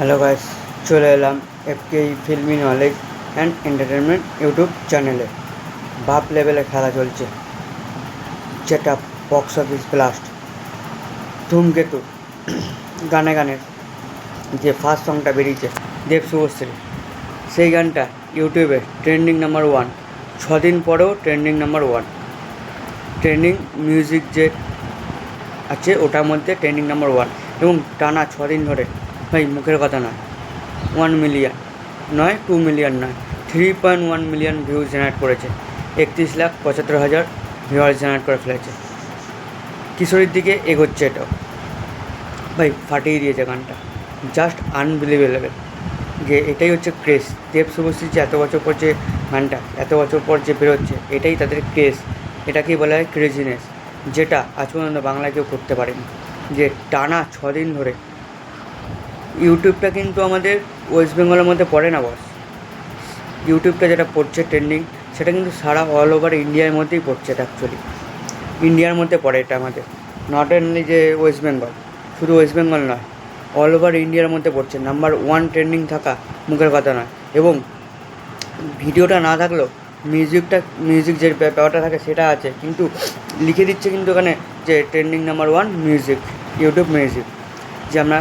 Hello guys, চলে এলাম FK filmy knowledge and entertainment YouTube চ্যানেলে। বাপ লেভেলে খেলা চলছে, যেটা বক্স অফিস ব্লাস্ট। ধূমকেতু গানে গানে যে ফার্স্ট সংটা বেরিয়েছে দেব শুভশ্রী, সেই গানটা ইউটিউবে ট্রেন্ডিং নাম্বার 1। 6 দিন পরেও ট্রেন্ডিং নাম্বার 1। ট্রেন্ডিং মিউজিক যে আছে ওটার মধ্যে ট্রেন্ডিং নাম্বার 1, এবং টানা 6 দিন ধরে। ভাই মুখের কথা নয়, 1 মিলিয়ন নয়, 2 মিলিয়ন নয়, 3.1 মিলিয়ন ভিউজ জেনারেট করেছে। 31,75,000 ভিউয়ার্স জেনারেট করে ফেলেছে। কিশোরীর দিকে এগোচ্ছে এটাও। ভাই ফাটিয়ে দিয়েছে গানটা, জাস্ট আনবিলিভেবল। যে এটাই হচ্ছে ক্রেজ। দেব শুভশ্রী যে এত বছর পর যে গানটা এত বছর পর যে বেরোচ্ছে, এটাই তাদের ক্রেজ। এটাকেই বলা হয় ক্রেজিনেস, যেটা আজ পর্যন্ত বাংলায় কেউ করতে পারেনি। যে টানা 6 দিন ধরে ইউটিউবটা কিন্তু আমাদের ওয়েস্ট বেঙ্গলের মধ্যে পড়ে না বস। ইউটিউবটা যেটা পড়ছে ট্রেন্ডিং, সেটা কিন্তু সারা অল ওভার ইন্ডিয়ার মধ্যেই পড়ছে। এটা অ্যাকচুয়ালি ইন্ডিয়ার মধ্যে পড়ে এটা আমাদের, নট অনলি যে ওয়েস্ট বেঙ্গল, শুধু ওয়েস্ট বেঙ্গল নয়, অল ওভার ইন্ডিয়ার মধ্যে পড়ছে। নাম্বার 1 ট্রেন্ডিং থাকা মুখের কথা নয়। এবং ভিডিওটা না থাকলেও মিউজিক যে ব্যাপারটা থাকে সেটা আছে, কিন্তু লিখে দিচ্ছে কিন্তু ওখানে যে trending number 1 music, YouTube music. যে আমরা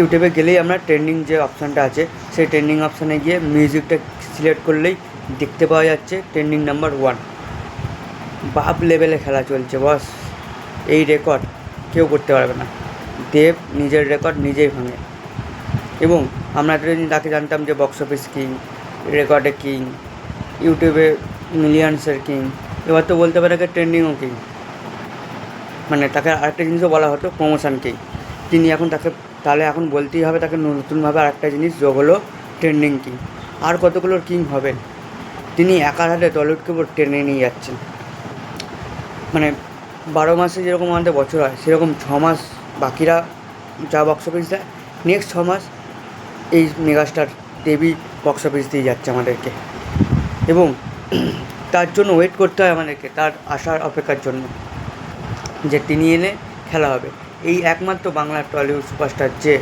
ইউটিউবে গেলেই আমরা ট্রেন্ডিং যে অপশানটা আছে, সেই ট্রেন্ডিং অপশানে গিয়ে মিউজিকটা সিলেক্ট করলেই দেখতে পাওয়া যাচ্ছে ট্রেন্ডিং নাম্বার 1। বাপ লেভেলে খেলা চলছে বস। এই রেকর্ড কেউ করতে পারবে না। দেব নিজের রেকর্ড নিজেই ভাঙে। এবং আমরা এতদিন তাকে জানতাম যে বক্স অফিস কিং, রেকর্ডে কিং, ইউটিউবে মিলিয়ন্সের কিং। এবার তো বলতে পারে তাকে ট্রেন্ডিংও কিং। মানে তাকে আরেকটা জিনিসও বলা হতো প্রমোশন কিং। তিনি এখন তাকে তাহলে এখন বলতেই হবে তাকে নতুনভাবে আরেকটা জিনিস যোগ হলো, ট্রেন্ডিং কিং। আর কতগুলোর কিং হবেন? তিনি একার হাতে টলিউডকে পুরো টেনে নিয়ে যাচ্ছেন। মানে 12 মাসে যেরকম আমাদের বছর হয়, সেরকম 6 মাস বাকিরা যা বক্স অফিস দেয়, নেক্সট 6 মাস এই মেগাস্টার দেবী বক্স অফিস দিয়ে যাচ্ছে আমাদেরকে। এবং তার জন্য ওয়েট করতে হয় আমাদেরকে, তার আসার অপেক্ষার জন্য, যে তিনি এলে খেলা হবে। এই একমাত্র বাংলার টলিউড সুপারস্টার যে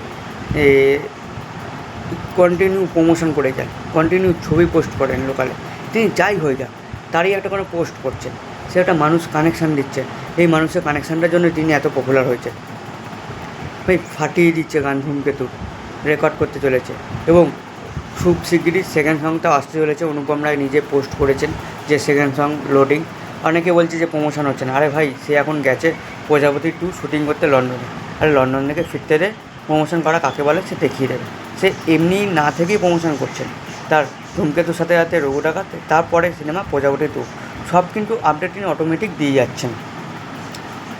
কন্টিনিউ প্রমোশন করে যায়, কন্টিনিউ ছবি পোস্ট করেন লোকালে। তিনি যাই হয়ে যাক, তারই একটা কোনো পোস্ট করছেন, সে একটা মানুষ কানেকশান দিচ্ছে। এই মানুষের কানেকশানটার জন্য তিনি এত পপুলার হয়েছে। ভাই ফাটিয়ে দিচ্ছে গান। ধূমকেতু রেকর্ড করতে চলেছে, এবং খুব শিগগিরই সেকেন্ড সংটাও আসতে চলেছে। অনুপম রায় নিজে পোস্ট করেছেন যে সেকেন্ড সং লোডিং। অনেকে বলছে যে প্রমোশন হচ্ছে না। আরে ভাই, সে এখন গেছে প্রজাপতি 2 শুটিং করতে লন্ডনে। আরে লন্ডন থেকে ফিরতে দে, প্রমোশন করা কাকে বলে সে দেখিয়ে দেবে। সে এমনি না থেকেই প্রমোশন করছেন। তার ধূমকেতুর সাথে সাথে রঘু ডাকাত, তারপরে সিনেমা প্রজাপতি 2, সব কিন্তু আপডেট তিনি অটোমেটিক দিয়ে যাচ্ছেন।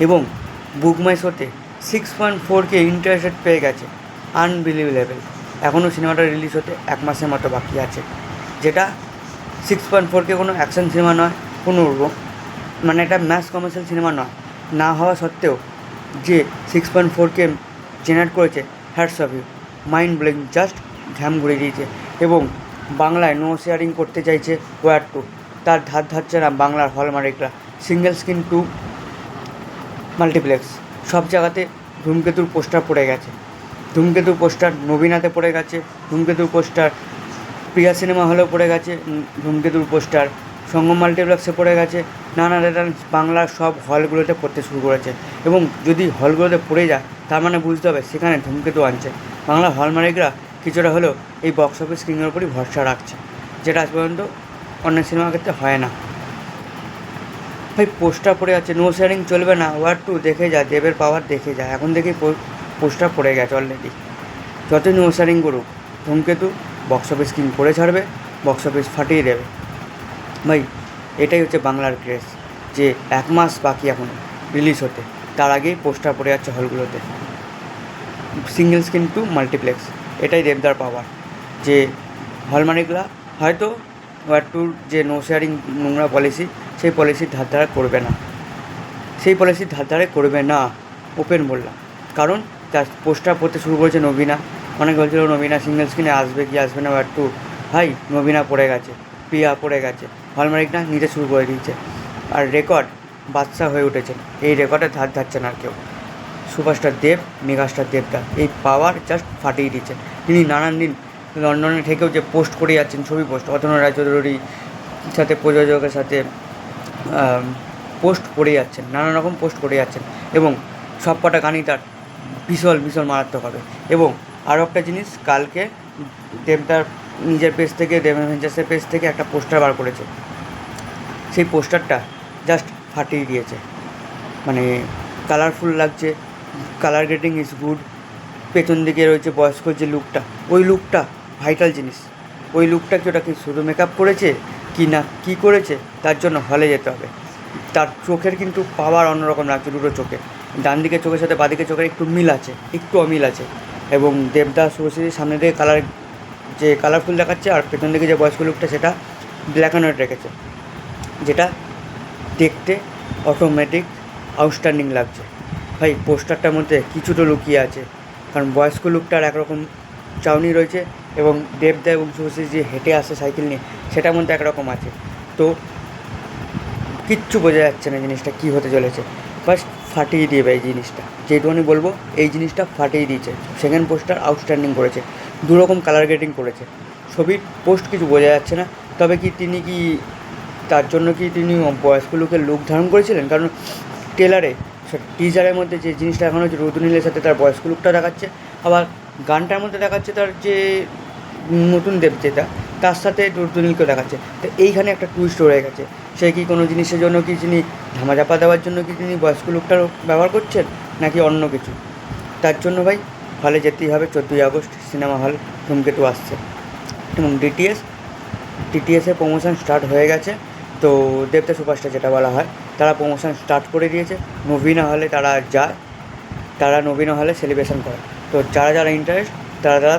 এবং বুক মাই শোতে 6.4K ইন্টারেস্ট পেয়ে গেছে। আনবিলিভেবল। এখনও সিনেমাটা রিলিজ হতে 1 মাসের মতো বাকি আছে। যেটা 6.4K কোনো অ্যাকশন সিনেমা নয়, কোনো মানে একটা ম্যাস কমার্শিয়াল সিনেমা নয়। না হওয়া সত্ত্বেও যে 6.4K জেনারেট করেছে, hats off you, mind blowing, just ঘ্যাম ঘুরে দিয়েছে। এবং বাংলায় নো শেয়ারিং করতে চাইছে ওয়ার 2, তার ধার ধারছে না বাংলার হলমার্করা। সিঙ্গেল স্ক্রিন 2 মাল্টিপ্লেক্স সব জায়গাতে ধূমকেতুর পোস্টার পড়ে গেছে। ধূমকেতুর পোস্টার নবীনাতে পড়ে গেছে। ধূমকেতুর পোস্টার প্রিয়া সিনেমা হলেও পড়ে গেছে। ধূমকেতুর পোস্টার সঙ্গম মাল্টিপ্লেক্সে পড়ে গেছে। নানা রেটার্স বাংলার সব হলগুলোতে পড়তে শুরু করেছে। এবং যদি হলগুলোতে পড়ে যায়, তার মানে বুঝতে হবে সেখানে ধূমকেতু আনছে। বাংলার হলমার্করা কিছুটা হলেও এই বক্স অফিস কিংয়ের উপরই ভরসা রাখছে, যেটা আজ পর্যন্ত অন্য সিনেমার ক্ষেত্রে হয় না। ভাই পোস্টার পড়ে যাচ্ছে, নো শেয়ারিং চলবে না, ওয়ার 2 দেখে যা, দেবের পাওয়ার দেখে যা। এখন থেকেই পোস্টার পড়ে গেছে অলরেডি। যতই নো শেয়ারিং করুক, ধূমকেতু বক্স অফিস কিং করে ছাড়বে, বক্স অফিস ফাটিয়ে দেবে। ভাই এটাই হচ্ছে বাংলার ক্রেজ, যে 1 মাস বাকি এখন রিলিজ হতে, তার আগেই পোস্টার পড়ে যাচ্ছে হলগুলোতে। সিঙ্গেল স্ক্রিন 2 মাল্টিপ্লেক্স, এটাই দেবদার পাওয়ার। যে হলমার্করা হয়তো ওয়ার 2 যে নো শেয়ারিং নোংরা পলিসি, সেই পলিসির ধারধারা করবে না। সেই পলিসির ধারধারে করবে না, ওপেন বললাম। কারণ তার পোস্টার পড়তে শুরু করেছে নবীনা। অনেক বলছিল নবীনা সিঙ্গেল স্ক্রিনে আসবে কি আসবে না ওয়ার 2। ভাই নবীনা পড়ে গেছে, প্রিয়া পড়ে গেছে, হলমার্করা নিতে শুরু করে দিয়েছে। আর রেকর্ড বাদশা হয়ে উঠেছেন। এই রেকর্ডে ধার ধারছে না কেউ। সুপারস্টার দেব, মেগাস্টার দেবদা এই পাওয়ার জাস্ট ফাটিয়ে দিচ্ছে। তিনি নানান দিন লন্ডনে থেকেও যে পোস্ট করে যাচ্ছেন, ছবি পোস্ট, অতনু রায়চৌধুরীর সাথে প্রযোজকের সাথে পোস্ট করে যাচ্ছেন, নানা রকম পোস্ট করে যাচ্ছেন এবং সব কটা গানই তার ভীষণ ভীষণ মারাত্মক হবে। এবং আরও একটা জিনিস, কালকে দেবদার নিজের পেজ থেকে, দেব অ্যাভেঞ্জার্সের পেজ থেকে একটা পোস্টার বার করেছে। সেই পোস্টারটা জাস্ট ফাটিয়ে দিয়েছে, মানে কালারফুল লাগছে, কালার গ্রেডিং ইজ গুড। পেছন দিকে রয়েছে বয়স্ক যে লুকটা, ওই লুকটা ভাইটাল জিনিস। ওই লুকটা কি ওটা কি শুধু মেকআপ করেছে কি না কী করেছে, তার জন্য হলে যেতে হবে। তার চোখের কিন্তু পাওয়ার অন্যরকম লাগছে, দুটো চোখে, ডান দিকের চোখের সাথে বাঁদিকের চোখের একটু মিল আছে, একটু অমিল আছে। এবং দেবদাস শুভশ্রীর সামনে দিকে কালার যে কালারফুল দেখাচ্ছে, আর পেছন দিকে যে বয়স্ক লুকটা সেটা ব্ল্যাক অ্যান্ড হোয়াইট রেখেছে, যেটা দেখতে অটোমেটিক আউটস্ট্যান্ডিং লাগছে। ভাই পোস্টারটার মধ্যে কিছুটা লুকিয়ে আছে, কারণ বয়স্ক লুকটার একরকম চাউনি রয়েছে এবং দেবদা এবং শুভশ্রী যে হেঁটে আসে সাইকেল নিয়ে, সেটার মধ্যে একরকম আছে। তো কিচ্ছু বোঝা যাচ্ছে না জিনিসটা কী হতে চলেছে। ফার্স্ট ফাটিয়ে দিয়েবে এই জিনিসটা, যেটুকুনি বলবো, এই জিনিসটা ফাটিয়ে দিয়েছে। সেকেন্ড পোস্টার আউটস্ট্যান্ডিং করেছে, দুরকম কালার গ্রেডিং করেছে, ছবির পোস্ট কিছু বোঝা যাচ্ছে না। তবে কি তিনি কি তার জন্য কি তিনি বয়স্ক লুকের লুক ধারণ করেছিলেন? কারণ ট্রেলারে, টিজারের মধ্যে যে জিনিসটা এখন হচ্ছে, রুদ্রনীলের সাথে তার বয়স্ক লুকটা দেখাচ্ছে, আবার গানটার মধ্যে দেখাচ্ছে তার যে নতুন দেব যেটা, তার সাথে রুদ্রনীলকেও দেখাচ্ছে। তো এইখানে একটা টুইস্ট রয়ে গেছে। সে কি কোনো জিনিসের জন্য কি তিনি ধামাচাপা দেওয়ার জন্য কি তিনি বয়স্ক লুকটার ব্যবহার করছেন, নাকি অন্য কিছু? তার জন্য ভাই হলে যেতেই হবে। 14ই আগস্ট সিনেমা হল ধূমকেতু আসছে এবং ডিটিএসের প্রমোশন স্টার্ট হয়ে গেছে। তো দেবদা সুপারস্টার যেটা বলা হয়, তারা প্রমোশন স্টার্ট করে দিয়েছে। নবীনা হলে তারা যায়, তারা নবীনা হলে সেলিব্রেশন করে। তো যারা যারা ইন্টারেস্ট, তারা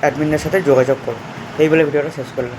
অ্যাডমিনের সাথে যোগাযোগ করো। এই বলে ভিডিওটা শেষ করলাম।